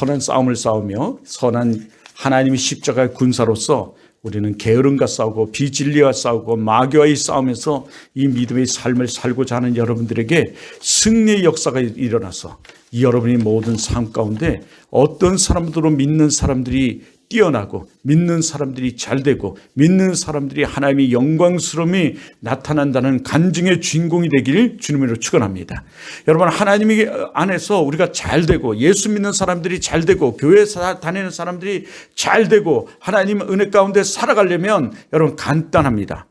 선한 싸움을 싸우며 선한 하나님의 십자가의 군사로서 우리는 게으름과 싸우고 비진리와 싸우고 마귀와의 싸움에서 이 믿음의 삶을 살고자 하는 여러분들에게 승리의 역사가 일어나서 여러분이 모든 삶 가운데 어떤 사람들로 믿는 사람들이 뛰어나고 믿는 사람들이 잘되고 믿는 사람들이 하나님의 영광스러움이 나타난다는 간증의 주인공이 되길 주님으로 축원합니다. 여러분, 하나님 안에서 우리가 잘되고 예수 믿는 사람들이 잘되고 교회 다니는 사람들이 잘되고 하나님 은혜 가운데 살아가려면 여러분 간단합니다.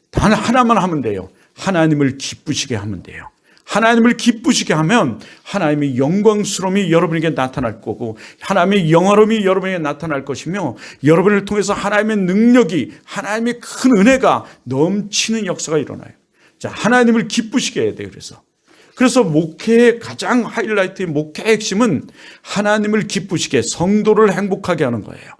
단 하나만 하면 돼요. 하나님을 기쁘시게 하면 돼요. 하나님을 기쁘시게 하면 하나님의 영광스러움이 여러분에게 나타날 거고 하나님의 영화로움이 여러분에게 나타날 것이며 여러분을 통해서 하나님의 능력이 하나님의 큰 은혜가 넘치는 역사가 일어나요. 자, 하나님을 기쁘시게 해야 돼요. 그래서 목회의 가장 하이라이트의 목회의 핵심은 하나님을 기쁘시게 성도를 행복하게 하는 거예요.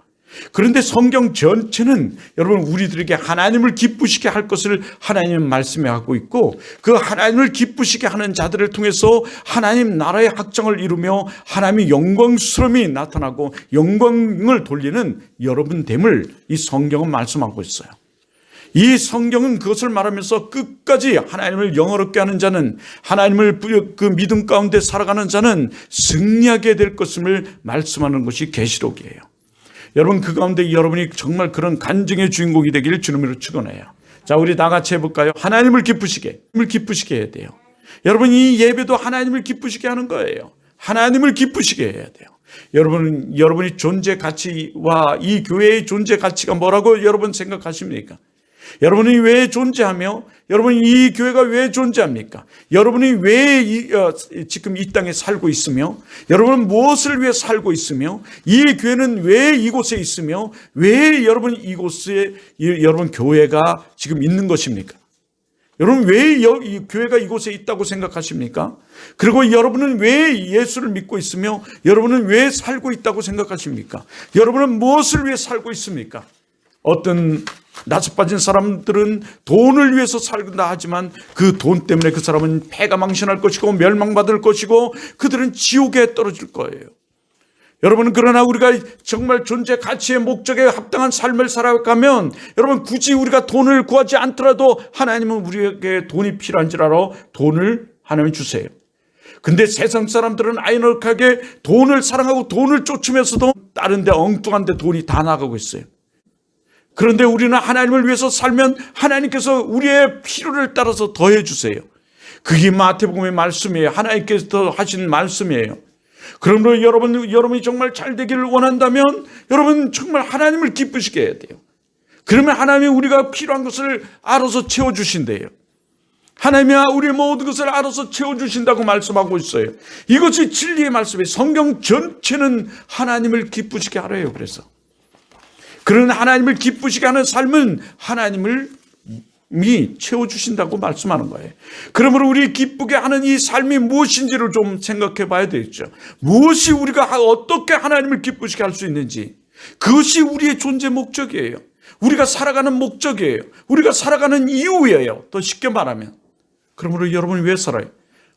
그런데 성경 전체는 여러분 우리들에게 하나님을 기쁘시게 할 것을 하나님은 말씀하고 있고 그 하나님을 기쁘시게 하는 자들을 통해서 하나님 나라의 확장을 이루며 하나님의 영광스러움이 나타나고 영광을 돌리는 여러분 됨을 이 성경은 말씀하고 있어요. 이 성경은 그것을 말하면서 끝까지 하나님을 영화롭게 하는 자는 하나님을 그 믿음 가운데 살아가는 자는 승리하게 될 것을 말씀하는 것이 계시록이에요. 여러분, 그 가운데 여러분이 정말 그런 간증의 주인공이 되기를 주님으로 축원해요. 자, 우리 다 같이 해볼까요? 하나님을 기쁘시게 해야 돼요. 여러분, 이 예배도 하나님을 기쁘시게 하는 거예요. 하나님을 기쁘시게 해야 돼요. 여러분이 존재 가치와 이 교회의 존재 가치가 뭐라고 여러분 생각하십니까? 여러분이 왜 존재하며 여러분이 이 교회가 왜 존재합니까? 여러분이 왜 지금 이 땅에 살고 있으며 여러분은 무엇을 위해 살고 있으며 이 교회는 왜 이곳에 있으며 왜 여러분 이곳에 여러분 교회가 지금 있는 것입니까? 여러분 왜 이 교회가 이곳에 있다고 생각하십니까? 그리고 여러분은 왜 예수를 믿고 있으며 여러분은 왜 살고 있다고 생각하십니까? 여러분은 무엇을 위해 살고 있습니까? 어떤 낯에 빠진 사람들은 돈을 위해서 살다 하지만 그 돈 때문에 그 사람은 패가 망신할 것이고 멸망받을 것이고 그들은 지옥에 떨어질 거예요. 여러분, 그러나 우리가 정말 존재 가치의 목적에 합당한 삶을 살아가면 여러분 굳이 우리가 돈을 구하지 않더라도 하나님은 우리에게 돈이 필요한지라로 돈을 하나님 주세요. 근데 세상 사람들은 아이러니하게 돈을 사랑하고 돈을 쫓으면서도 다른 데 엉뚱한 데 돈이 다 나가고 있어요. 그런데 우리는 하나님을 위해서 살면 하나님께서 우리의 필요를 따라서 더해 주세요. 그게 마태복음의 말씀이에요. 하나님께서 하신 말씀이에요. 그러므로 여러분이 정말 잘 되기를 원한다면 여러분 정말 하나님을 기쁘시게 해야 돼요. 그러면 하나님이 우리가 필요한 것을 알아서 채워주신대요. 하나님이 우리의 모든 것을 알아서 채워주신다고 말씀하고 있어요. 이것이 진리의 말씀이에요. 성경 전체는 하나님을 기쁘시게 하래요. 그래서 그런 하나님을 기쁘시게 하는 삶은 하나님을 채워주신다고 말씀하는 거예요. 그러므로 우리 기쁘게 하는 이 삶이 무엇인지를 좀 생각해 봐야 되겠죠. 무엇이 우리가 어떻게 하나님을 기쁘시게 할 수 있는지, 그것이 우리의 존재 목적이에요. 우리가 살아가는 목적이에요. 우리가 살아가는 이유예요. 더 쉽게 말하면. 그러므로 여러분이 왜 살아요?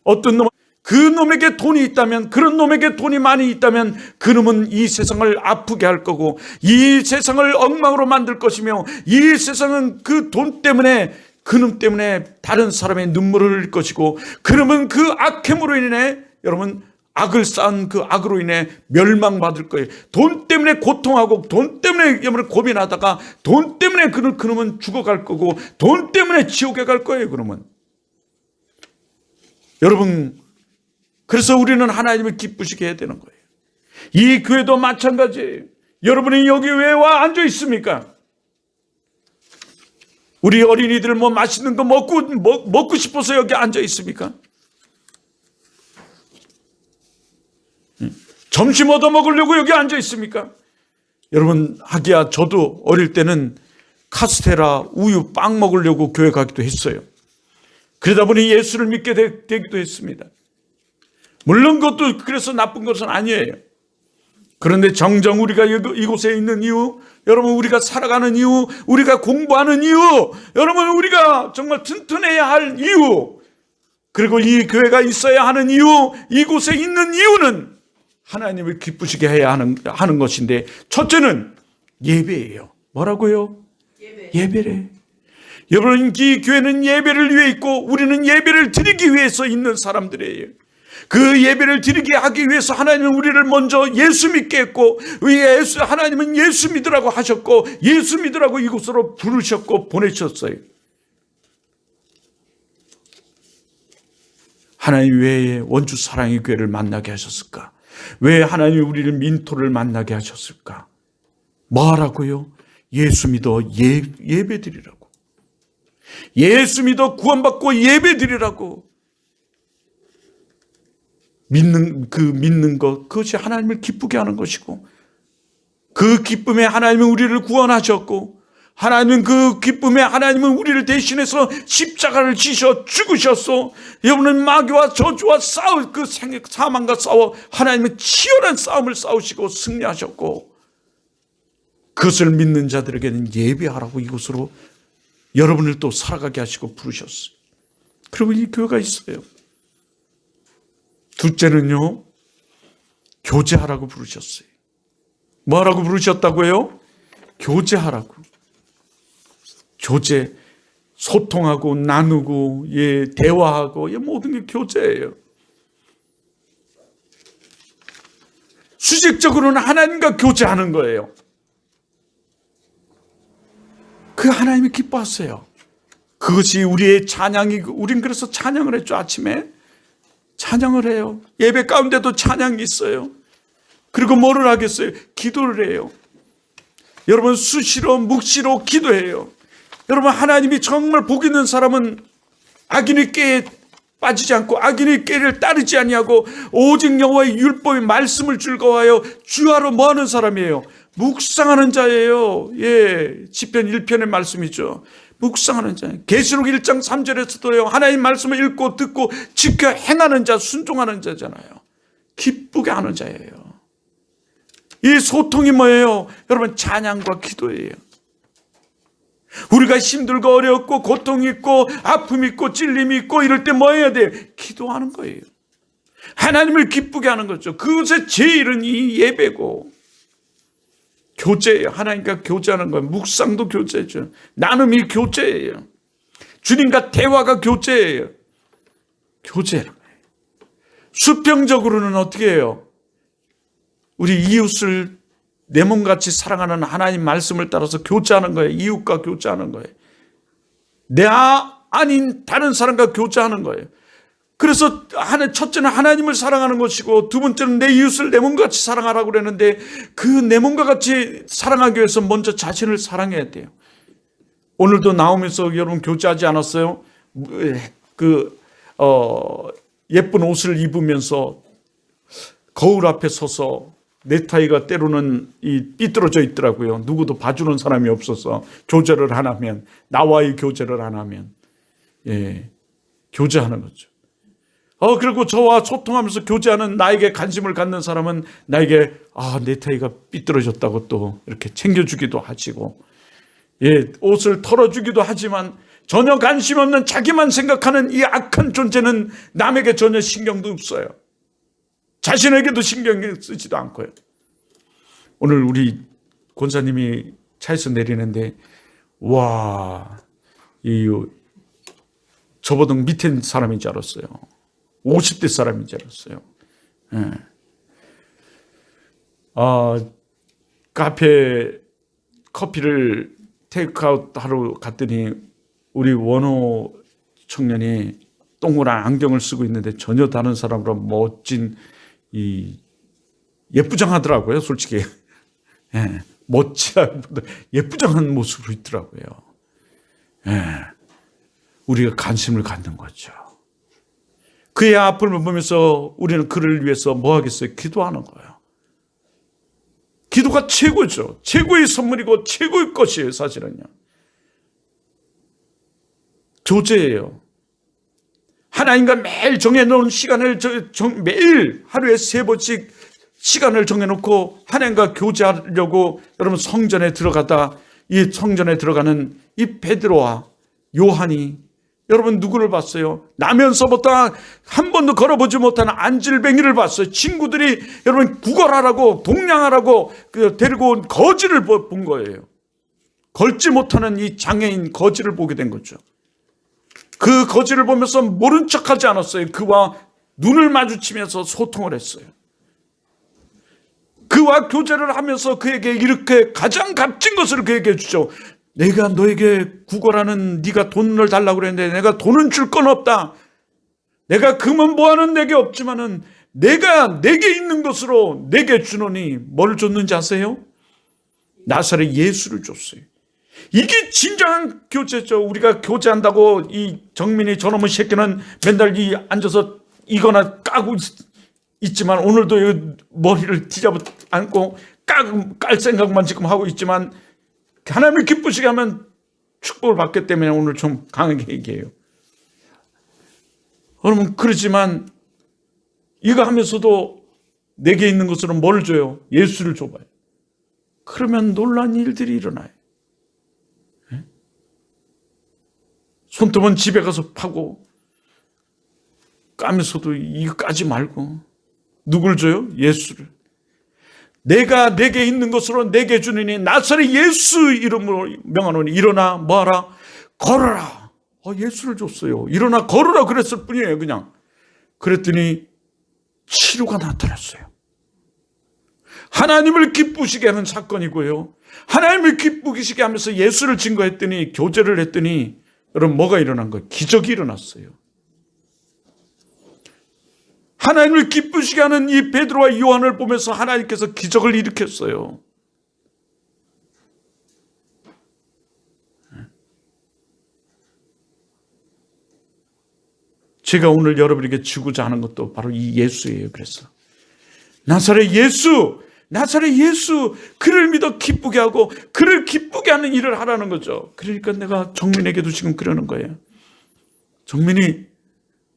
어떤 놈, 그 놈에게 돈이 있다면, 그런 놈에게 돈이 많이 있다면 그 놈은 이 세상을 아프게 할 거고 이 세상을 엉망으로 만들 것이며 이 세상은 그 돈 때문에 그 놈 때문에 다른 사람의 눈물을 흘릴 것이고 그러면 그 악행으로 인해 여러분 악을 쌓은 그 악으로 인해 멸망받을 거예요. 돈 때문에 고통하고 돈 때문에 여러분 고민하다가 돈 때문에 그 놈은 죽어갈 거고 돈 때문에 지옥에 갈 거예요. 그러면 여러분, 그래서 우리는 하나님을 기쁘시게 해야 되는 거예요. 이 교회도 마찬가지예요. 여러분이 여기 왜 와 앉아 있습니까? 우리 어린이들 뭐 맛있는 거 먹고 싶어서 여기 앉아 있습니까? 점심 얻어 먹으려고 여기 앉아 있습니까? 여러분, 하기야 저도 어릴 때는 카스테라, 우유, 빵 먹으려고 교회 가기도 했어요. 그러다 보니 예수를 믿게 되기도 했습니다. 물론 그것도 그래서 나쁜 것은 아니에요. 그런데 정정 우리가 이곳에 있는 이유, 여러분 우리가 살아가는 이유, 우리가 공부하는 이유, 여러분 우리가 정말 튼튼해야 할 이유, 그리고 이 교회가 있어야 하는 이유, 이곳에 있는 이유는 하나님을 기쁘시게 해야 하는 것인데, 첫째는 예배예요. 뭐라고요? 예배래. 여러분, 이 교회는 예배를 위해 있고 우리는 예배를 드리기 위해서 있는 사람들이에요. 그 예배를 드리게 하기 위해서 하나님은 우리를 먼저 예수 믿게 했고, 하나님은 예수 믿으라고 하셨고, 예수 믿으라고 이곳으로 부르셨고 보내셨어요. 하나님 왜 원주 사랑의 교회를 만나게 하셨을까? 왜 하나님이 우리를 민토를 만나게 하셨을까? 뭐라고요? 예수 믿어 예배 드리라고. 예수 믿어 구원받고 예배 드리라고. 믿는 것, 그것이 하나님을 기쁘게 하는 것이고, 그 기쁨에 하나님은 우리를 구원하셨고, 하나님은 그 기쁨에 하나님은 우리를 대신해서 십자가를 지셔 죽으셨어. 여러분은 마귀와 저주와 그 사망과 싸워 하나님은 치열한 싸움을 싸우시고 승리하셨고, 그것을 믿는 자들에게는 예배하라고 이곳으로 여러분을 또 살아가게 하시고 부르셨어요. 그리고 이 교회가 있어요. 둘째는요, 교제하라고 부르셨어요. 뭐라고 부르셨다고요? 교제하라고. 교제, 소통하고 나누고, 대화하고, 모든 게 교제예요. 수직적으로는 하나님과 교제하는 거예요. 그 하나님이 기뻐하세요. 그것이 우리의 찬양이고, 우린 그래서 찬양을 했죠. 아침에 찬양을 해요. 예배 가운데도 찬양이 있어요. 그리고 뭐를 하겠어요? 기도를 해요. 여러분, 수시로 묵시로 기도해요. 여러분, 하나님이 정말 복 있는 사람은 악인의 꾀에 빠지지 않고 악인의 꾀를 따르지 아니하고 오직 여호와의 율법의 말씀을 즐거워하여 주하로 뭐하는 사람이에요? 묵상하는 자예요. 시편 1편의 말씀이죠. 묵상하는 자. 계시록 1장 3절에서도요, 하나님 말씀을 읽고 듣고 지켜 행하는 자, 순종하는 자잖아요. 기쁘게 하는 자예요. 이 소통이 뭐예요? 여러분, 찬양과 기도예요. 우리가 힘들고 어렵고 고통이 있고 아픔이 있고 찔림이 있고 이럴 때 뭐 해야 돼요? 기도하는 거예요. 하나님을 기쁘게 하는 거죠. 그것의 제일은 이 예배고 교제예요. 하나님과 교제하는 거예요. 묵상도 교제죠. 나눔이 교제예요. 주님과 대화가 교제예요. 교제라는 거예요. 수평적으로는 어떻게 해요? 우리 이웃을 내 몸같이 사랑하는 하나님 말씀을 따라서 교제하는 거예요. 이웃과 교제하는 거예요. 내 아닌 다른 사람과 교제하는 거예요. 그래서 첫째는 하나님을 사랑하는 것이고, 두 번째는 내 이웃을 내 몸같이 사랑하라고 그랬는데, 그 내 몸과 같이 사랑하기 위해서 먼저 자신을 사랑해야 돼요. 오늘도 나오면서 여러분 교제하지 않았어요? 예쁜 옷을 입으면서 거울 앞에 서서 넥타이가 때로는 삐뚤어져 있더라고요. 누구도 봐주는 사람이 없어서 교제를 안 하면, 나와의 교제를 안 하면, 교제하는 거죠. 그리고 저와 소통하면서 교제하는 나에게 관심을 갖는 사람은 나에게 넥타이가 삐뚤어졌다고 또 이렇게 챙겨주기도 하시고, 옷을 털어주기도 하지만 전혀 관심 없는 자기만 생각하는 이 악한 존재는 남에게 전혀 신경도 없어요. 자신에게도 신경 쓰지도 않고요. 오늘 우리 권사님이 차에서 내리는데, 저보다 밑에 사람인 줄 알았어요. 50대 사람인 줄 알았어요. 카페 커피를 테이크아웃 하러 갔더니 우리 원호 청년이 동그란 안경을 쓰고 있는데 전혀 다른 사람으로 멋진 예쁘장하더라고요. 솔직히 멋지다기보다 예쁘장한 모습으로 있더라고요. 우리가 관심을 갖는 거죠. 그의 아픔을 보면서 우리는 그를 위해서 뭐 하겠어요? 기도하는 거예요. 기도가 최고죠. 최고의 선물이고 최고의 것이에요. 사실은요. 교제예요. 하나님과 매일 정해놓은 시간을 매일 하루에 3번씩 시간을 정해놓고 하나님과 교제하려고 여러분 성전에 들어가다 이 성전에 들어가는 이 베드로와 요한이 여러분 누구를 봤어요? 나면서부터 한 번도 걸어보지 못한 안질뱅이를 봤어요. 친구들이 여러분 구걸하라고 동냥하라고 데리고 온 거지를 본 거예요. 걸지 못하는 이 장애인 거지를 보게 된 거죠. 그 거지를 보면서 모른 척하지 않았어요. 그와 눈을 마주치면서 소통을 했어요. 그와 교제를 하면서 그에게 이렇게 가장 값진 것을 그에게 주죠. 내가 너에게 구걸하는 네가 돈을 달라고 그랬는데 내가 돈은 줄 건 없다. 내가 금은 보화는 내게 없지만은 내가 내게 있는 것으로 내게 주노니 뭘 줬는지 아세요? 나사렛 예수를 줬어요. 이게 진정한 교제죠. 우리가 교제한다고 이 정민이 저놈의 새끼는 맨날 앉아서 이거나 까고 있지만 오늘도 머리를 뒤잡아 안고 깔 생각만 지금 하고 있지만 하나님을 기쁘시게 하면 축복을 받기 때문에 오늘 좀 강하게 얘기해요. 여러분 그렇지만 이거 하면서도 내게 있는 것으로 뭘 줘요? 예수를 줘봐요. 그러면 놀라운 일들이 일어나요. 손톱은 집에 가서 파고 까면서도 이거 까지 말고 누굴 줘요? 예수를. 내가 내게 있는 것으로 내게 주느니 나사렛 예수 이름으로 명하노니 일어나 뭐하라? 걸어라. 예수를 줬어요. 일어나 걸어라 그랬을 뿐이에요. 그냥. 그랬더니 치료가 나타났어요. 하나님을 기쁘시게 하는 사건이고요. 하나님을 기쁘시게 하면서 예수를 증거했더니 교제를 했더니 여러분 뭐가 일어난 거예요? 기적이 일어났어요. 하나님을 기쁘시게 하는 이 베드로와 요한을 보면서 하나님께서 기적을 일으켰어요. 제가 오늘 여러분에게 주고자 하는 것도 바로 이 예수예요. 그래서 나사렛 예수, 나사렛 예수, 그를 믿어 기쁘게 하고 그를 기쁘게 하는 일을 하라는 거죠. 그러니까 내가 정민에게도 지금 그러는 거예요. 정민이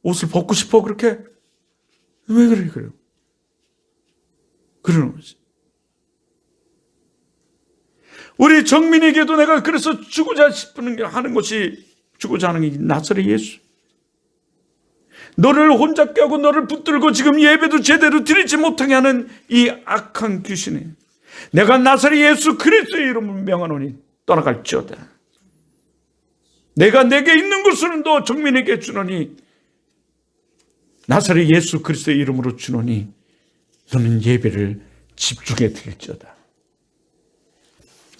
옷을 벗고 싶어 그렇게? 왜 그래요? 그러는 거지. 우리 정민에게도 내가 그래서 주고자 싶은 게 하는 것이 주고자 하는 게 나사렛 예수. 너를 혼잡게 하고 너를 붙들고 지금 예배도 제대로 드리지 못하게 하는 이 악한 귀신이 내가 나사렛 예수 그리스도의 이름을 명하노니 떠나갈지어다. 내가 내게 있는 것을 너 정민에게 주노니 나사렛 예수 그리스도의 이름으로 주노니 너는 예배를 집중해 드릴지어다.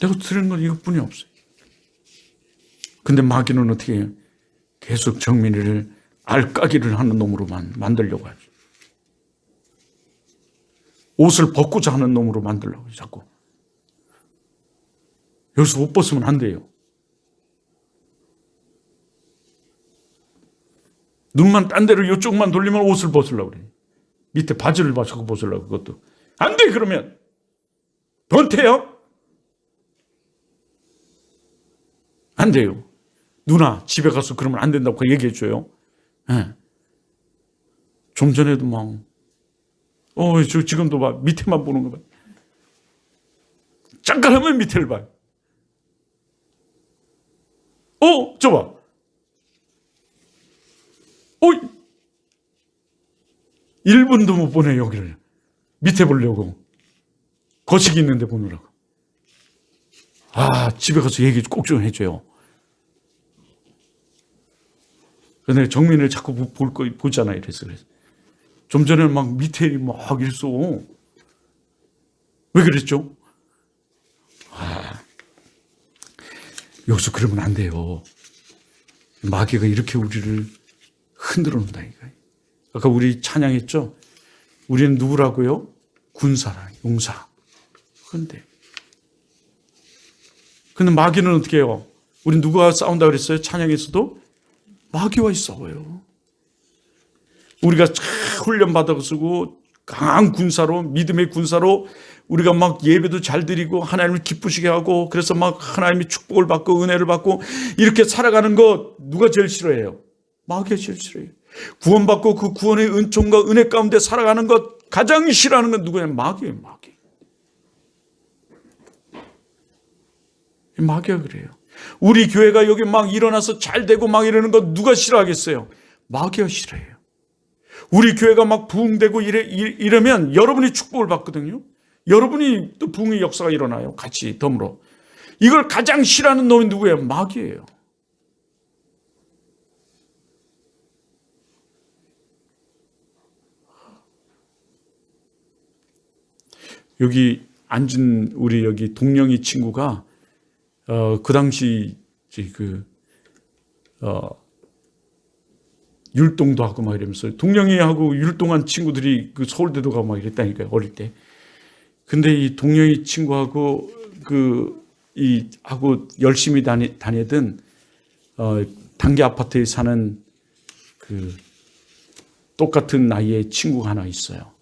내가 들은 건 이것뿐이 없어요. 근데 마귀는 어떻게 해요? 계속 정민이를 알까기를 하는 놈으로만 만들려고 하죠. 옷을 벗고자 하는 놈으로 만들려고 해요, 자꾸. 여기서 옷 벗으면 안 돼요. 눈만 딴 데로 이쪽만 돌리면 옷을 벗으려고 그래요. 밑에 바지를 자꾸 벗으려고 그것도. 안 돼, 그러면. 변태요? 안 돼요. 누나, 집에 가서 그러면 안 된다고 얘기해줘요. 네. 좀 전에도 막, 저 지금도 봐. 밑에만 보는 거 봐. 잠깐 하면 밑에를 봐요. 저 봐. 1분도 못 보네, 여기를. 밑에 보려고. 거식이 있는데 보느라고. 집에 가서 얘기 꼭 좀 해줘요. 근데 정민을 자꾸 보잖아요. 그래서. 좀 전에 막 밑에 막 이랬어. 왜 그랬죠? 여기서 그러면 안 돼요. 마귀가 이렇게 우리를 흔들어 놓는다니까요. 아까 우리 찬양했죠? 우리는 누구라고요? 군사라, 용사. 근데 마귀는 어떻게 해요? 우리 누구와 싸운다 그랬어요? 찬양에서도? 마귀와 싸워요. 우리가 훈련 받아쓰고 강한 군사로, 믿음의 군사로 우리가 막 예배도 잘 드리고 하나님을 기쁘시게 하고 그래서 막 하나님의 축복을 받고 은혜를 받고 이렇게 살아가는 거 누가 제일 싫어해요? 마귀가 제일 싫어해요. 구원받고 그 구원의 은총과 은혜 가운데 살아가는 것 가장 싫어하는 건 누구예요? 마귀예요. 마귀가 그래요. 우리 교회가 여기 막 일어나서 잘 되고 막 이러는 거 누가 싫어하겠어요? 마귀가 싫어해요. 우리 교회가 막 부흥되고 이러면 여러분이 축복을 받거든요. 여러분이 또 부흥의 역사가 일어나요. 같이 덤으로. 이걸 가장 싫어하는 놈이 누구예요? 마귀예요. 여기 앉은 우리 여기 동령이 친구가 그 당시 율동도 하고 막 이러면서 동령이하고 율동한 친구들이 그 서울대도 가고 막 이랬다니까요, 어릴 때. 근데 이 동령이 친구하고 하고 열심히 다니던 단기 아파트에 사는 그 똑같은 나이의 친구가 하나 있어요.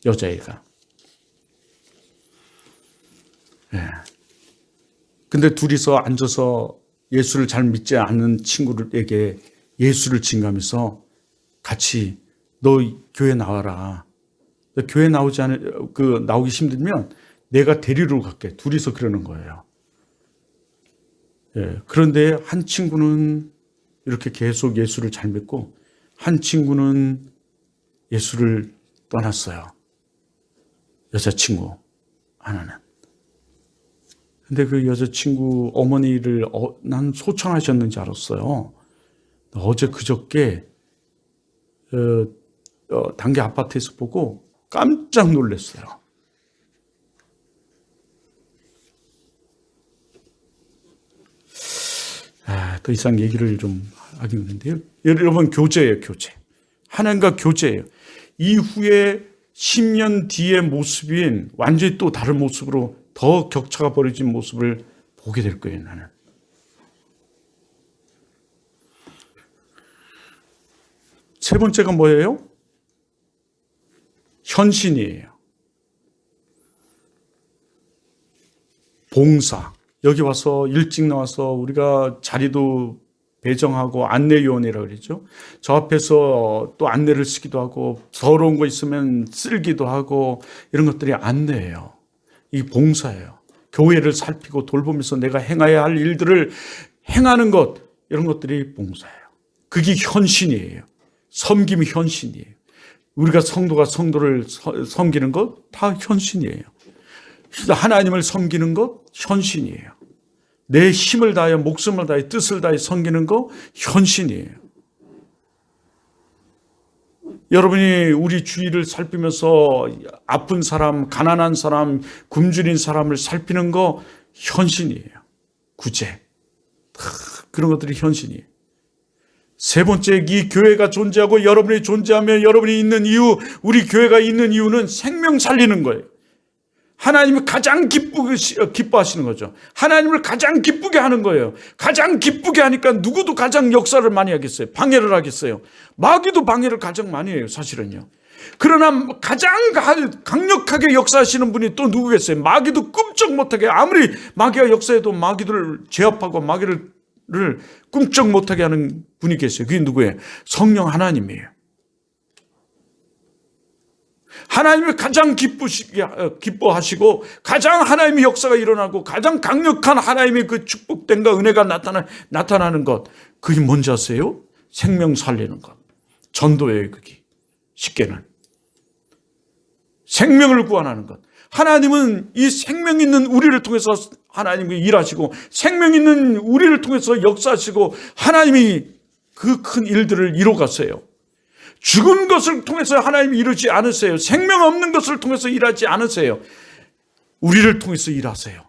여자애가. 예. 근데 둘이서 앉아서 예수를 잘 믿지 않는 친구들에게 예수를 증가하면서 같이 너 교회 나와라. 너 교회 나오기 힘들면 내가 데리러 갈게. 둘이서 그러는 거예요. 예. 그런데 한 친구는 이렇게 계속 예수를 잘 믿고 한 친구는 예수를 떠났어요. 여자친구 하나는. 근데 그 여자친구 어머니를 난 소천하셨는지 알았어요. 어제 그저께 단기 아파트에서 보고 깜짝 놀랐어요. 더 이상 얘기를 좀 하긴 하는데요. 여러분, 교제예요, 교제. 하나님과 교제예요. 이후에 10년 뒤의 모습인 완전히 또 다른 모습으로 더 격차가 벌어진 모습을 보게 될 거예요, 나는. 세 번째가 뭐예요? 헌신이에요. 봉사. 여기 와서 일찍 나와서 우리가 자리도 배정하고 안내위원회라고 그러죠. 저 앞에서 또 안내를 쓰기도 하고 더러운 거 있으면 쓸기도 하고 이런 것들이 안내예요. 이 봉사예요. 교회를 살피고 돌보면서 내가 행해야 할 일들을 행하는 것, 이런 것들이 봉사예요. 그게 헌신이에요. 섬김이 헌신이에요. 우리가 성도가 성도를 섬기는 것 다 헌신이에요. 하나님을 섬기는 것 헌신이에요. 내 힘을 다하여 목숨을 다하여 뜻을 다하여 섬기는 것 헌신이에요. 여러분이 우리 주위를 살피면서 아픈 사람, 가난한 사람, 굶주린 사람을 살피는 거 헌신이에요. 구제. 그런 것들이 현신이에요. 세 번째, 이 교회가 존재하고 여러분이 존재하며 여러분이 있는 이유, 우리 교회가 있는 이유는 생명 살리는 거예요. 하나님이 가장 기뻐하시는 거죠. 하나님을 가장 기쁘게 하는 거예요. 가장 기쁘게 하니까 누구도 가장 역사를 많이 하겠어요. 방해를 하겠어요. 마귀도 방해를 가장 많이 해요, 사실은요. 그러나 가장 강력하게 역사하시는 분이 또 누구겠어요? 마귀도 꿈쩍 못하게, 아무리 마귀가 역사해도 마귀들을 제압하고 마귀를 꿈쩍 못하게 하는 분이 계세요. 그게 누구예요? 성령 하나님이에요. 하나님을 가장 기뻐하시고 가장 하나님의 역사가 일어나고 가장 강력한 하나님의 그 축복됨과 은혜가 나타나는 것, 그게 뭔지 아세요? 생명 살리는 것. 전도예요, 그게. 쉽게는 생명을 구원하는 것. 하나님은 이 생명 있는 우리를 통해서 하나님이 일하시고 생명 있는 우리를 통해서 역사하시고 하나님이 그 큰 일들을 이루어가세요. 죽은 것을 통해서 하나님이 이루지 않으세요. 생명 없는 것을 통해서 일하지 않으세요. 우리를 통해서 일하세요.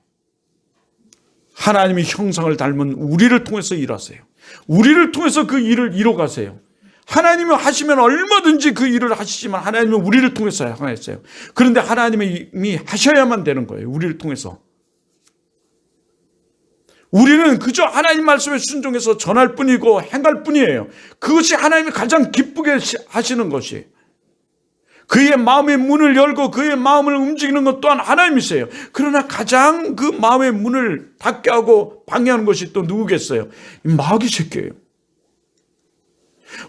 하나님의 형상을 닮은 우리를 통해서 일하세요. 우리를 통해서 그 일을 이루어가세요. 하나님이 하시면 얼마든지 그 일을 하시지만 하나님은 우리를 통해서 하셨어요. 그런데 하나님이 하셔야만 되는 거예요. 우리를 통해서. 우리는 그저 하나님 말씀에 순종해서 전할 뿐이고 행할 뿐이에요. 그것이 하나님이 가장 기쁘게 하시는 것이. 그의 마음의 문을 열고 그의 마음을 움직이는 것 또한 하나님이세요. 그러나 가장 그 마음의 문을 닫게 하고 방해하는 것이 또 누구겠어요? 마귀 새끼예요.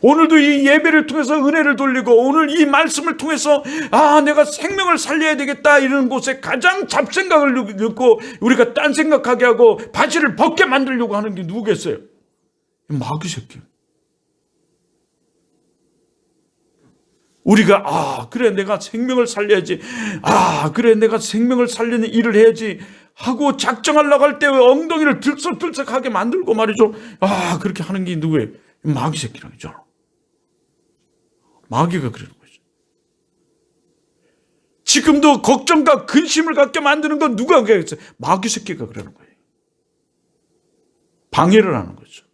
오늘도 이 예배를 통해서 은혜를 돌리고 오늘 이 말씀을 통해서 내가 생명을 살려야 되겠다 이런 곳에 가장 잡생각을 넣고 우리가 딴 생각하게 하고 바지를 벗게 만들려고 하는 게 누구겠어요? 마귀 새끼. 우리가 그래 내가 생명을 살려야지, 그래 내가 생명을 살리는 일을 해야지 하고 작정하려고 할 때 엉덩이를 들썩들썩하게 만들고 말이죠. 그렇게 하는 게 누구예요? 마귀 새끼라고 했잖아. 마귀가 그러는 거죠. 지금도 걱정과 근심을 갖게 만드는 건 누가 그랬어요? 마귀 새끼가 그러는 거예요. 방해를 하는 거죠.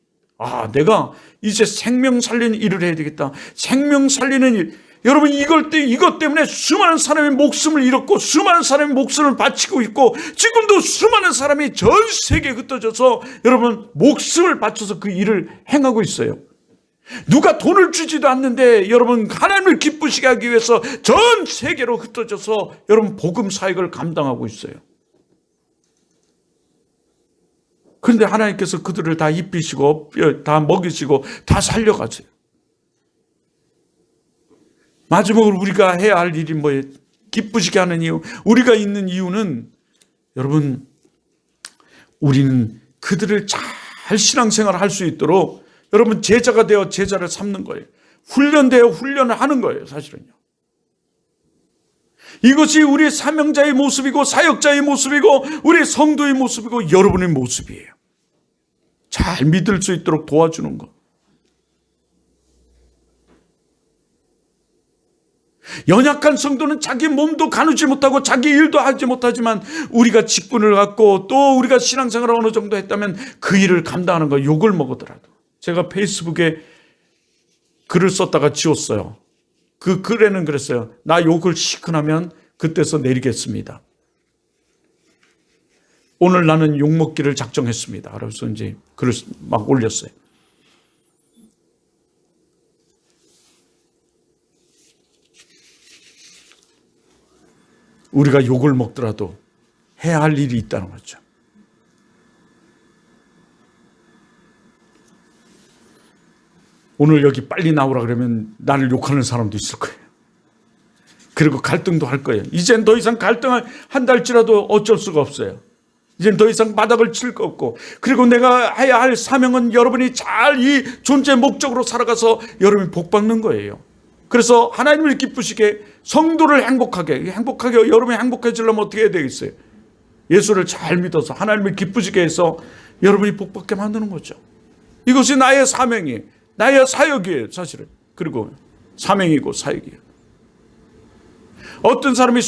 내가 이제 생명 살리는 일을 해야 되겠다. 생명 살리는 일. 여러분 이것 때문에 수많은 사람의 목숨을 잃었고 수많은 사람의 목숨을 바치고 있고 지금도 수많은 사람이 전 세계에 흩어져서 여러분 목숨을 바쳐서 그 일을 행하고 있어요. 누가 돈을 주지도 않는데 여러분 하나님을 기쁘시게 하기 위해서 전 세계로 흩어져서 여러분 복음 사역을 감당하고 있어요. 그런데 하나님께서 그들을 다 입히시고 다 먹이시고 다 살려가세요. 마지막으로 우리가 해야 할 일이 뭐예요? 기쁘시게 하는 이유. 우리가 있는 이유는 여러분 우리는 그들을 잘 신앙생활을 할 수 있도록 여러분 제자가 되어 제자를 삼는 거예요. 훈련되어 훈련을 하는 거예요. 사실은요. 이것이 우리 사명자의 모습이고 사역자의 모습이고 우리 성도의 모습이고 여러분의 모습이에요. 잘 믿을 수 있도록 도와주는 것. 연약한 성도는 자기 몸도 가누지 못하고 자기 일도 하지 못하지만 우리가 직분을 갖고 또 우리가 신앙생활을 어느 정도 했다면 그 일을 감당하는 거 욕을 먹으더라도. 제가 페이스북에 글을 썼다가 지웠어요. 그 글에는 그랬어요. 나 욕을 시큰하면 그때서 내리겠습니다. 오늘 나는 욕먹기를 작정했습니다. 그래서 이제 글을 막 올렸어요. 우리가 욕을 먹더라도 해야 할 일이 있다는 거죠. 오늘 여기 빨리 나오라 그러면 나를 욕하는 사람도 있을 거예요. 그리고 갈등도 할 거예요. 이젠 더 이상 갈등을 한달지라도 어쩔 수가 없어요. 이젠 더 이상 바닥을 칠 거 없고, 그리고 내가 해야 할 사명은 여러분이 잘 이 존재 목적으로 살아가서 여러분이 복받는 거예요. 그래서 하나님을 기쁘시게 성도를 행복하게 여러분이 행복해지려면 어떻게 해야 되겠어요? 예수를 잘 믿어서 하나님을 기쁘시게 해서 여러분이 복받게 만드는 거죠. 이것이 나의 사명이에요. 나의 사역이에요. 사실은. 그리고 사명이고 사역이에요. 어떤 사람이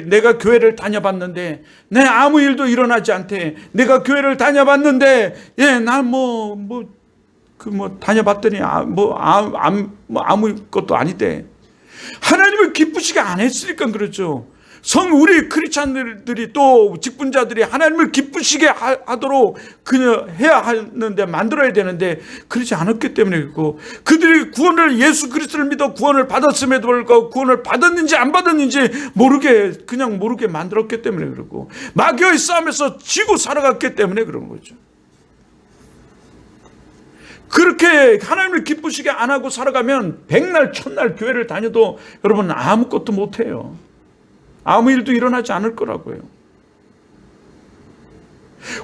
내가 교회를 다녀봤는데 아무 일도 일어나지 않대. 내가 교회를 다녀봤는데 난 다녀봤더니 아무것도 아니대. 하나님을 기쁘시게 안 했으니까 그렇죠. 우리 크리스찬들이 또 직분자들이 하나님을 기쁘시게 하도록 그냥 해야 하는데 만들어야 되는데 그렇지 않았기 때문에 그렇고, 그들이 구원을 예수 그리스도를 믿어 구원을 받았음에도 불구하고 구원을 받았는지 안 받았는지 그냥 모르게 만들었기 때문에 그렇고, 마귀의 싸움에서 지고 살아갔기 때문에 그런 거죠. 그렇게 하나님을 기쁘시게 안 하고 살아가면 백날 천날 교회를 다녀도 여러분 아무것도 못해요. 아무 일도 일어나지 않을 거라고요.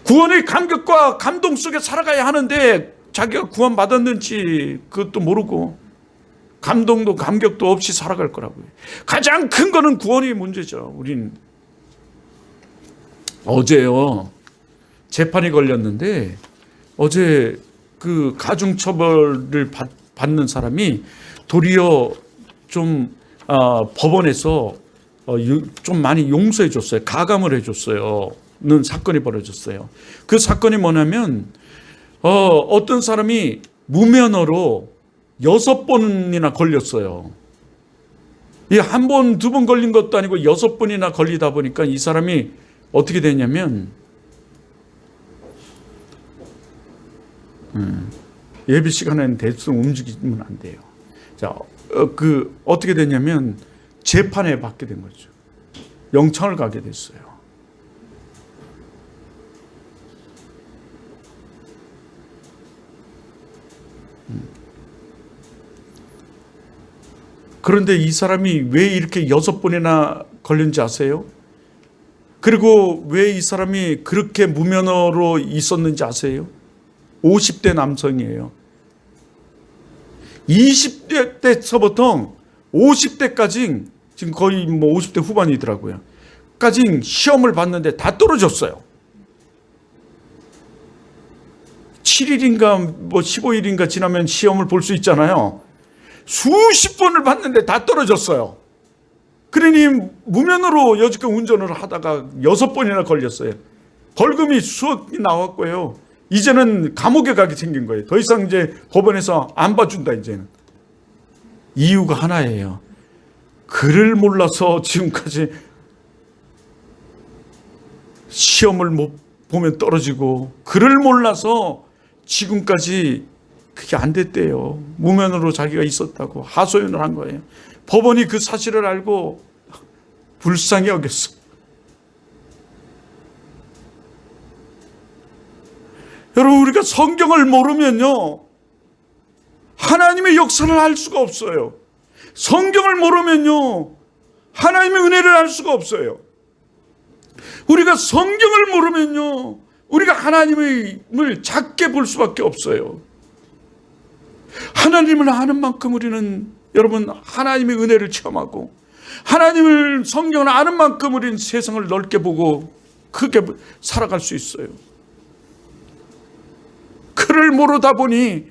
구원의 감격과 감동 속에 살아가야 하는데 자기가 구원받았는지 그것도 모르고 감동도 감격도 없이 살아갈 거라고요. 가장 큰 거는 구원의 문제죠. 우린 어제요 재판이 걸렸는데, 어제 그 가중처벌을 받는 사람이 도리어 좀 법원에서 좀 많이 용서해 줬어요. 가감을 해줬어요. 는 사건이 벌어졌어요. 그 사건이 뭐냐면 어떤 사람이 무면허로 6번이나 걸렸어요. 이 한 번, 두 번 걸린 것도 아니고 6번이나 걸리다 보니까 이 사람이 어떻게 됐냐면 예배 시간에는 대충 움직이면 안 돼요. 자, 어떻게 됐냐면 재판에 받게 된 거죠. 영창을 가게 됐어요. 그런데 이 사람이 왜 이렇게 6번이나 걸린지 아세요? 그리고 왜 이 사람이 그렇게 무면허로 있었는지 아세요? 50대 남성이에요. 20대 때서부터 50대까지, 지금 거의 50대 후반이더라고요. 까지 시험을 봤는데 다 떨어졌어요. 7일인가 15일인가 지나면 시험을 볼 수 있잖아요. 수십 번을 봤는데 다 떨어졌어요. 그러니 무면허로 여지껏 운전을 하다가 6번이나 걸렸어요. 벌금이 수억이 나왔고요. 이제는 감옥에 가게 생긴 거예요. 더 이상 이제 법원에서 안 봐준다, 이제는. 이유가 하나예요. 글을 몰라서 지금까지 시험을 못 보면 떨어지고, 글을 몰라서 지금까지 그게 안 됐대요. 무면허로 자기가 있었다고 하소연을 한 거예요. 법원이 그 사실을 알고 불쌍히 여겼어. 여러분, 우리가 성경을 모르면요, 하나님의 역사를 알 수가 없어요. 성경을 모르면요, 하나님의 은혜를 알 수가 없어요. 우리가 성경을 모르면요, 우리가 하나님을 작게 볼 수밖에 없어요. 하나님을 아는 만큼 우리는, 여러분, 하나님의 은혜를 체험하고, 하나님을, 성경을 아는 만큼 우리는 세상을 넓게 보고 크게 살아갈 수 있어요. 그를 모르다 보니,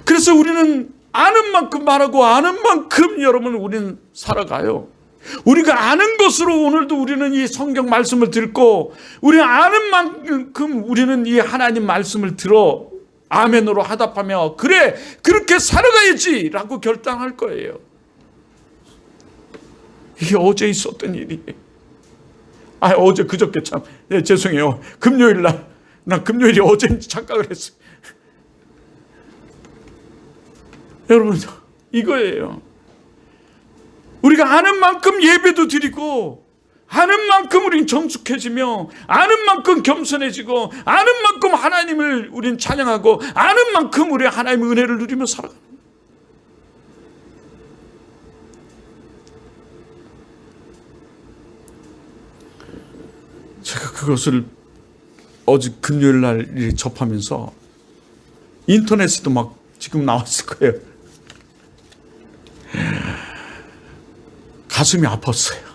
그래서 우리는 아는 만큼 말하고 아는 만큼, 여러분, 우리는 살아가요. 우리가 아는 것으로 오늘도 우리는 이 성경 말씀을 듣고, 우리 아는 만큼 우리는 이 하나님 말씀을 들어 아멘으로 화답하며, 그래, 그렇게 살아가야지 라고 결단할 거예요. 이게 어제 있었던 일이에요. 어제 그저께 참, 죄송해요. 금요일 날, 나 금요일이 어제인지 착각을 했어요. 여러분, 이거예요. 우리가 아는 만큼 예배도 드리고, 아는 만큼 우린 정숙해지며, 아는 만큼 겸손해지고, 아는 만큼 하나님을 우린 찬양하고, 아는 만큼 우리 하나님의 은혜를 누리며 살아가는 거예요. 제가 그것을 어제 금요일 날 접하면서 인터넷에도 막 지금 나왔을 거예요. 가슴이 아팠어요.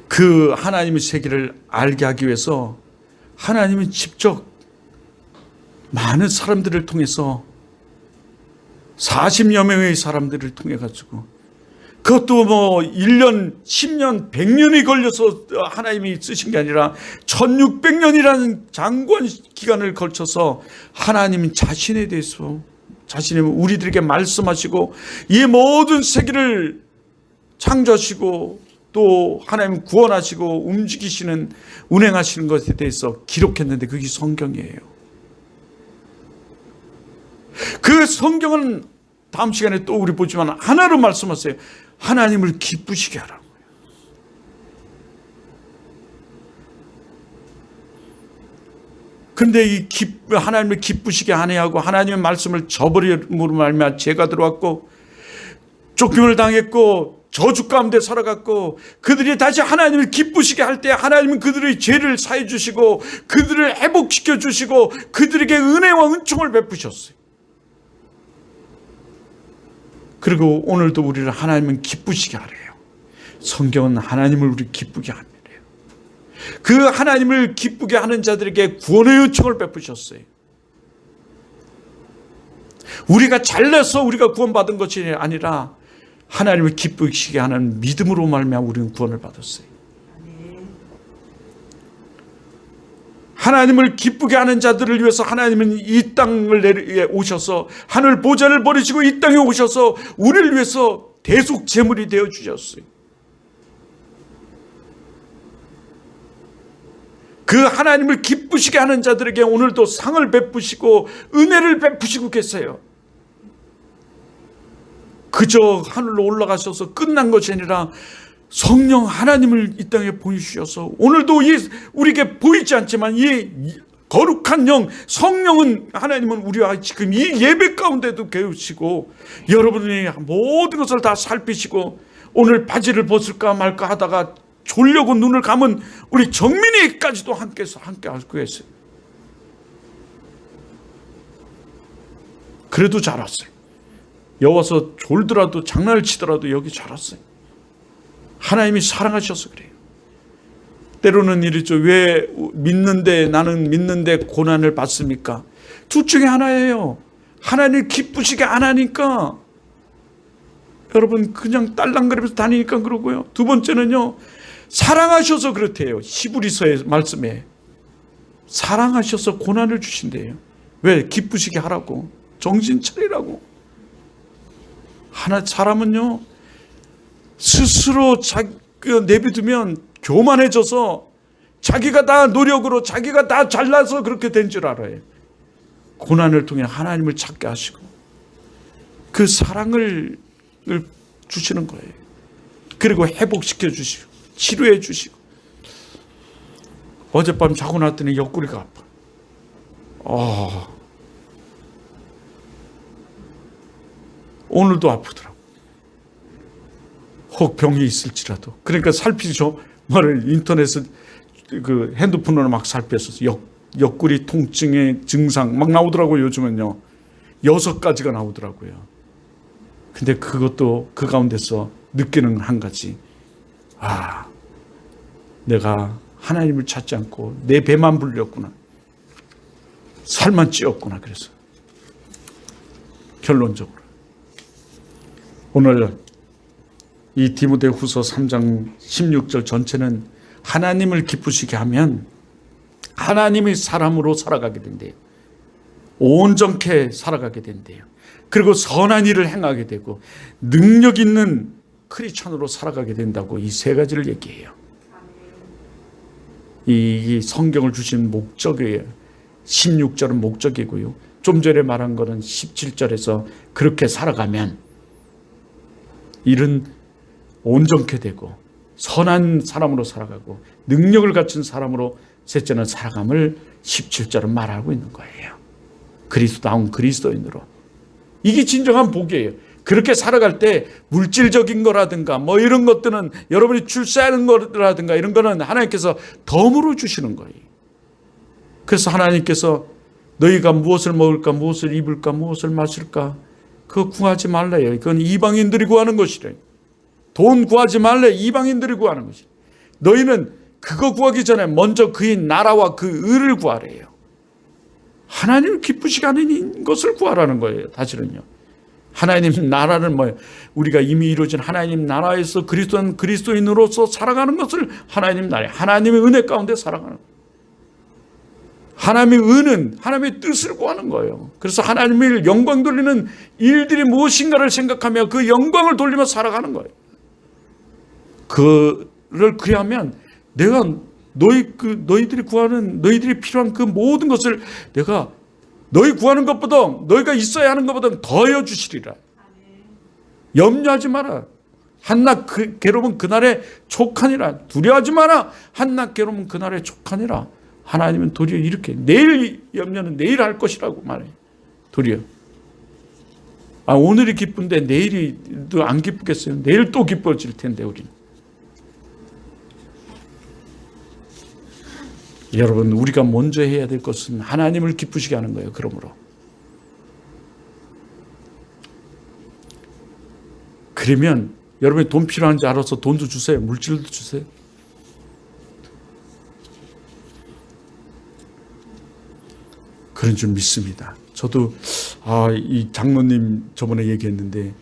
그 하나님의 세계를 알게 하기 위해서 하나님이 직접 많은 사람들을 통해서 40여 명의 사람들을 통해 가지고, 그것도 1년, 10년, 100년이 걸려서 하나님이 쓰신 게 아니라 1600년이라는 장관 기간을 걸쳐서 하나님 자신에 대해서, 자신이 우리들에게 말씀하시고, 이 모든 세계를 창조하시고 또 하나님 구원하시고 움직이시는, 운행하시는 것에 대해서 기록했는데 그게 성경이에요. 그 성경은 다음 시간에 또 우리 보지만 하나로 말씀하세요. 하나님을 기쁘시게 하라고요. 근데 이 하나님을 기쁘시게 하네하고 하나님의 말씀을 저버림으로 말미암아 죄가 들어왔고, 쫓김을 당했고, 저주 가운데 살아갔고, 그들이 다시 하나님을 기쁘시게 할 때 하나님은 그들의 죄를 사해 주시고 그들을 회복시켜 주시고 그들에게 은혜와 은총을 베푸셨어요. 그리고 오늘도 우리를 하나님은 기쁘시게 하래요. 성경은 하나님을 우리 기쁘게 합니다. 그 하나님을 기쁘게 하는 자들에게 구원의 은총을 베푸셨어요. 우리가 잘나서 우리가 구원받은 것이 아니라 하나님을 기쁘시게 하는 믿음으로 말미암아 우리는 구원을 받았어요. 하나님을 기쁘게 하는 자들을 위해서 하나님은 이 땅을 내려 오셔서 하늘 보좌를 버리시고 이 땅에 오셔서 우리를 위해서 대속 제물이 되어 주셨어요. 그 하나님을 기쁘시게 하는 자들에게 오늘도 상을 베푸시고 은혜를 베푸시고 계세요. 그저 하늘로 올라가셔서 끝난 것이 아니라 성령 하나님을 이 땅에 보내주셔서 오늘도 우리에게 보이지 않지만 이 거룩한 영, 성령은 하나님은 우리와 지금 이 예배 가운데도 계시고 여러분이 모든 것을 다 살피시고 오늘 바지를 벗을까 말까 하다가 졸려고 눈을 감은 우리 정민이까지도 함께 하고 계세요. 그래도 잘 왔어요. 여와서 졸더라도 장난을 치더라도 여기 잘 왔어요. 하나님이 사랑하셔서 그래요. 때로는 이러죠. 왜 나는 믿는데 고난을 받습니까? 둘 중에 하나예요. 하나님 기쁘시게 안 하니까 여러분 그냥 딸랑거리면서 다니니까 그러고요. 두 번째는요. 사랑하셔서 그렇대요. 히브리서의 말씀에 사랑하셔서 고난을 주신대요. 왜? 기쁘시게 하라고, 정신 차리라고. 사람은요 스스로 내비두면 교만해져서 자기가 다 노력으로 자기가 다 잘나서 그렇게 된 줄 알아요. 고난을 통해 하나님을 찾게 하시고 그 사랑을 주시는 거예요. 그리고 회복시켜 주시고 치료해 주시고. 어젯밤 자고 났더니 옆구리가 아파. 오늘도 아프더라고. 혹 병이 있을지라도. 그러니까 살피죠. 뭐를 인터넷에 그 핸드폰으로 막 살폈었어. 옆구리 통증의 증상 막 나오더라고요. 요즘은요 6가지가 나오더라고요. 근데 그것도 그 가운데서 느끼는 한 가지, 내가 하나님을 찾지 않고 내 배만 불렸구나, 살만 찌었구나. 그래서 결론적으로 오늘 이 디모데후서 3장 16절 전체는 하나님을 기쁘시게 하면 하나님의 사람으로 살아가게 된대요. 온전케 살아가게 된대요. 그리고 선한 일을 행하게 되고 능력 있는 크리스천으로 살아가게 된다고 이 3가지를 얘기해요. 이 성경을 주신 목적이에요. 16절은 목적이고요. 좀 전에 말한 거는 17절에서 그렇게 살아가면 일은 온전케 되고 선한 사람으로 살아가고 능력을 갖춘 사람으로 셋째는 살아감을 17절은 말하고 있는 거예요. 그리스도다운 그리스도인으로. 이게 진정한 복이에요. 그렇게 살아갈 때 물질적인 거라든가 뭐 이런 것들은 여러분이 출세하는 거라든가 이런 거는 하나님께서 덤으로 주시는 거예요. 그래서 하나님께서 너희가 무엇을 먹을까, 무엇을 입을까, 무엇을 마실까 그거 구하지 말래요. 그건 이방인들이 구하는 것이래요. 돈 구하지 말래. 이방인들이 구하는 것이래요. 너희는 그거 구하기 전에 먼저 그의 나라와 그 의를 구하래요. 하나님을 기쁘시게 하는 것을 구하라는 거예요. 사실은요. 하나님 나라는 뭐예요? 우리가 이미 이루어진 하나님 나라에서 그리스도인으로서 살아가는 것을 하나님 나라, 하나님의 은혜 가운데 살아가는 거예요. 하나님의 은은 하나님의 뜻을 구하는 거예요. 그래서 하나님을 영광 돌리는 일들이 무엇인가를 생각하며 그 영광을 돌리며 살아가는 거예요. 그를 그리하면 내가 너희들이 구하는, 너희들이 필요한 그 모든 것을 내가 너희 구하는 것보다, 너희가 있어야 하는 것보다 더해 주시리라. 염려하지 마라. 한낱 괴로움은 그날에 촉하니라. 두려워하지 마라. 한낱 괴로움은 그날에 촉하니라. 하나님은 도리어 이렇게 내일 염려는 내일 할 것이라고 말해요. 도리어. 오늘이 기쁜데 내일이 또 안 기쁘겠어요? 내일 또 기뻐질 텐데 우리는. 여러분, 우리가 먼저 해야 될 것은 하나님을 기쁘시게 하는 거예요. 그러므로. 그러면 여러분이 돈 필요한지 알아서 돈도 주세요. 물질도 주세요. 그런 줄 믿습니다. 저도 이 장로님 저번에 얘기했는데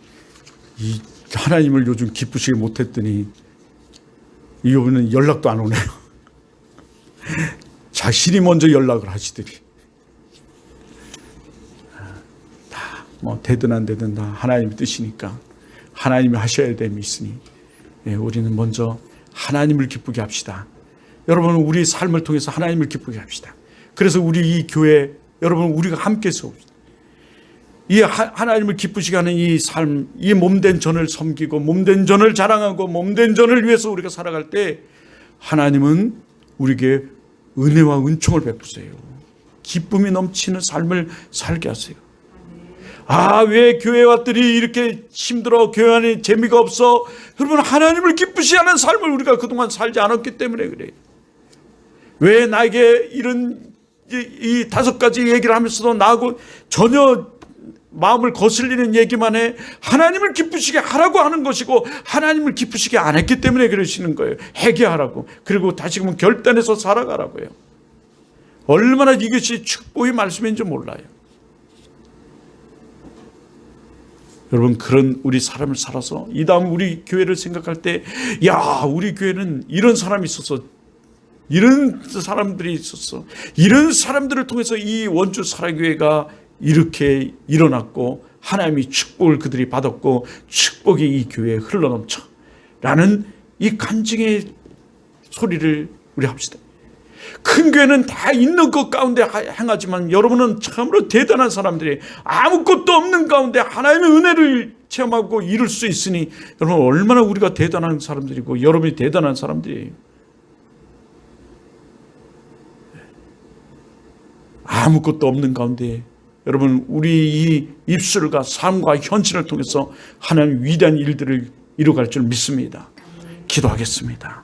이 하나님을 요즘 기쁘시게 못했더니 이분은 연락도 안 오네요. 자신이 먼저 연락을 하시더니 다 뭐 되든 안 되든 다 하나님의 뜻이니까 하나님이 하셔야 됨이 있으니 우리는 먼저 하나님을 기쁘게 합시다. 여러분, 우리 삶을 통해서 하나님을 기쁘게 합시다. 그래서 우리 이 교회 여러분, 우리가 함께 서옵시다. 이 하나님을 기쁘시게 하는 이 삶, 이 몸된 전을 섬기고 몸된 전을 자랑하고 몸된 전을 위해서 우리가 살아갈 때 하나님은 우리에게 은혜와 은총을 베푸세요. 기쁨이 넘치는 삶을 살게 하세요. 아, 왜 교회 왔더니 이렇게 힘들어, 교회 안에 재미가 없어? 여러분, 하나님을 기쁘시 하는 삶을 우리가 그동안 살지 않았기 때문에 그래요. 왜 나에게 이런 이 5가지 얘기를 하면서도 나하고 전혀 마음을 거슬리는 얘기만 해? 하나님을 기쁘시게 하라고 하는 것이고 하나님을 기쁘시게 안 했기 때문에 그러시는 거예요. 회개하라고. 그리고 다시금 결단해서 살아가라고요. 얼마나 이것이 축복의 말씀인지 몰라요. 여러분, 그런 우리 삶을 살아서 이 다음 우리 교회를 생각할 때, 야, 우리 교회는 이런 사람이 있었어, 이런 사람들이 있었어, 이런 사람들을 통해서 이 원주 사랑교회가 이렇게 일어났고 하나님이 축복을 그들이 받았고 축복이 이 교회에 흘러넘쳐 라는 이 간증의 소리를 우리 합시다. 큰 교회는 다 있는 것 가운데 행하지만 여러분은 참으로 대단한 사람들이 아무것도 없는 가운데 하나님의 은혜를 체험하고 이룰 수 있으니 여러분, 얼마나 우리가 대단한 사람들이고 여러분이 대단한 사람들이에요. 아무것도 없는 가운데 여러분, 우리 이 입술과 삶과 현실을 통해서 하나님 위대한 일들을 이루어갈 줄 믿습니다. 기도하겠습니다.